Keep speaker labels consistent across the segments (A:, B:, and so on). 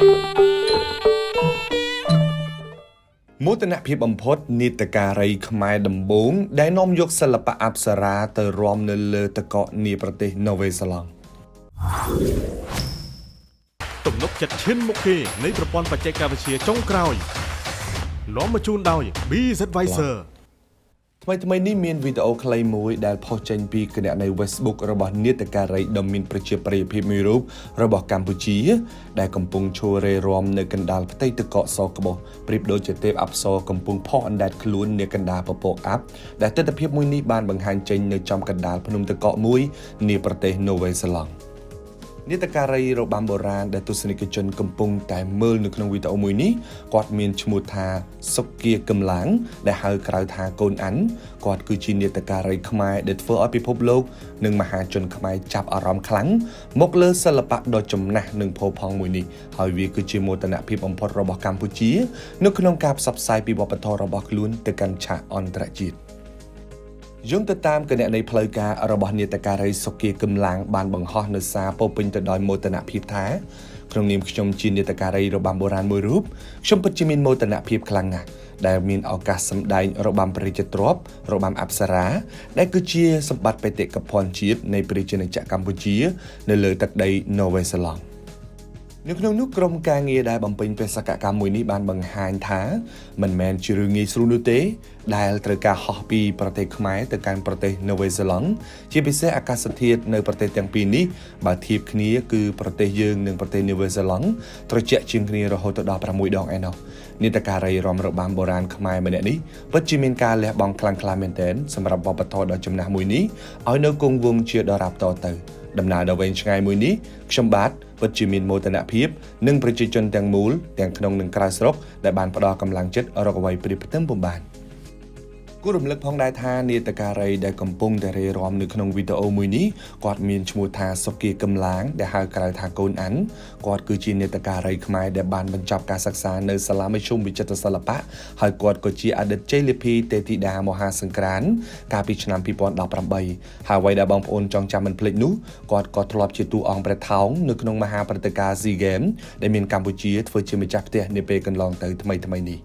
A: មោទនភាពបំផុតនាដការីខ្មែរដំបូងដែលនាំយកសិល្បៈអប្សរាទៅរាំនៅលើទឹកកកនាប្រទេសណូវេសេឡង់
B: ទំនុកចិត្តឈានមុខគេនៃប្រព័ន្ធបច្ចេកវិទ្យាចុងក្រោយនាំមកជូនដោយ BZ Advisor
A: ថ្មីនេះមានវីដេអូខ្លីមួយដែលផុសចេញពីគណនី Facebook របស់នាដការីដ៏មានប្រជាប្រិយភាពមួយរូបរបស់កម្ពុជាដែលកំពុងឈររេរាំនៅកណ្ដាលផ្ទៃទឹកកកសក្បុសប្រៀបដូចជាទេពអប្សរកំពុងផុសអណ្ដែតខ្លួននៅកណ្ដាលពពកអាប់ដែលទិដ្ឋភាពមួយនេះបានបង្ហាញចេញនៅចំកណ្ដាលភ្នំទឹកកកមួយនាប្រទេសណូវេសេឡង់នាដការីរបាំបុរាណដែលទស្សនិកជនកំពុងតែមើលនៅក្នុងវីដេអូមួយនេះគាត់មានឈ្មោះថាសុគាកំឡាងដែលហៅក្រៅថាកូនអាន់គាត់គឺជានាដការីខ្មែរដែលធ្វើឲ្យពិភពលោកនិងមហាជនខ្មែរចាប់អារម្មណ៍ខ្លាំងមកលើសិល្បៈដ៏ចំណាស់និងផូរផង់មួយនេះហើយវាគឺជាមោទនភាពបំផុតរបស់កម្ពុជានៅក្នុងការផ្សព្វផ្សាយពីវប្បធម៌របស់ខ្លួនទៅកាន់ឆាកអន្តរជាតិយោងទៅតាមគណនីផ្លូវការរបស់នាដការីសុគាកំឡាងបានបង្ហោះនៅសារពោពេញទៅដោយមោទនភាពថាក្នុងនាមខ្ញុំជានាដការីរបាំបុរាណមួយរូបខ្ញុំពិតជាមានមោទនភាពខ្លាំងណាស់ដែលមានឱកាសសម្ដែងរបាំព្រះរាជទ្រព្យរបាំអប្សរាដែលគឺជាសម្បត្តិបេតិកភណ្ឌជាតិនៃព្រះរាជាណាចក្រកម្ពុជានៅលើទឹកដីណូវេសេឡង់នៅក្នុងនោះក្រុមការងារដែលបំពេញបេសកកម្មមួយនេះបានបង្ហាញថាមិនមែនជារឿងងាយស្រួលនោះទេដែលត្រូវការហោះពីប្រទេសខ្មែរទៅកាន់ប្រទេសណូវេសេឡង់ជាពិសេសអាកាសធាតុនៅប្រទេសទាំងពីរនេះបើធៀបគ្នាគឺប្រទេសយើងនិងប្រទេសណូវេសេឡង់ត្រជាក់ជាងគ្នារហូតដល់6ដងឯណោះនាដការីរំរបាំបុរាណខ្មែរម្នាក់នេះពិតជាមានការលះបង់ខ្លាំងក្លាមែនទែនសម្រាប់វប្បធម៌ដ៏ចំណាស់មួយនេះឲ្យនៅគង់វង្សជាដរាបតទៅដំណើរដ៏វែងឆ្ងាយមួយនេះខ្ញុំបាទពិតជាមានមោទនភាពនិងប្រជាជនទាំងមូលទាំងក្នុងនិងក្រៅស្រុកដែលបានផ្ដល់កម្លាំងចិត្តរកអ្វីព្រៀបផ្ទឹមពុំបានគួររំលឹកផងដែរថានាដការីដែលកំពុងតែរេរាំនៅក្នុងវីដេអូមួយនេះគាត់មានឈ្មោះថាសុគាកំឡាងដែលហៅក្រៅថាកូនអាន់គាត់គឺជានាដការីខ្មែរដែលបានបញ្ចប់ការសិក្សានៅសាលាមធ្យមវិចិត្រសិល្បៈហើយគាត់ក៏ជាអតីតជ័យលាភីទេធីតាមហាសង្ក្រាន្តកាលពីឆ្នាំ2018ហើយអ្វីដែលបងប្អូនចង់ចាំមិនភ្លេចនោះគាត់ក៏ធ្លាប់ជាតួអង្គព្រះថោងនៅក្នុងមហាព្រឹត្តិការណ៍ SEA Games ដែលមានកម្ពុជាធ្វើជាម្ចាស់ផ្ទះនាពេលកន្លងទៅថ្មីនេះ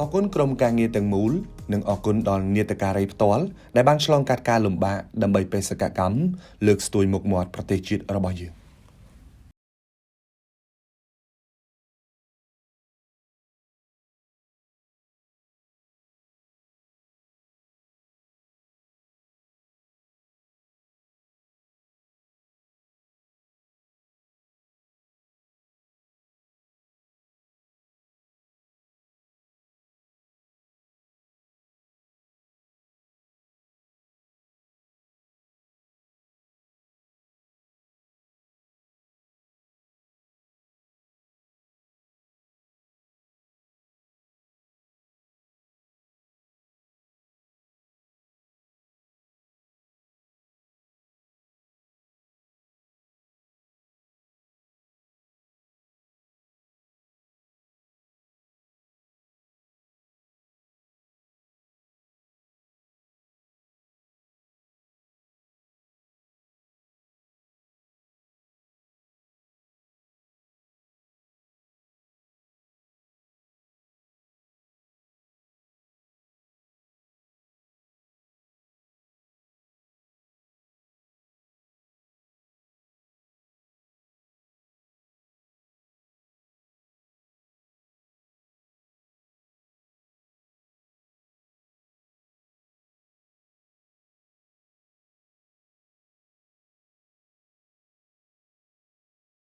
A: អរគុណក្រុមការងារទាំងមូលនិងអរគុណដល់នាដការីផ្ទាល់ដែលបានឆ្លងកាត់ការលំបាកដើម្បីបេសកកម្មលើកស្ទួយមុខមាត់ប្រទេសជាតិរបស់យើង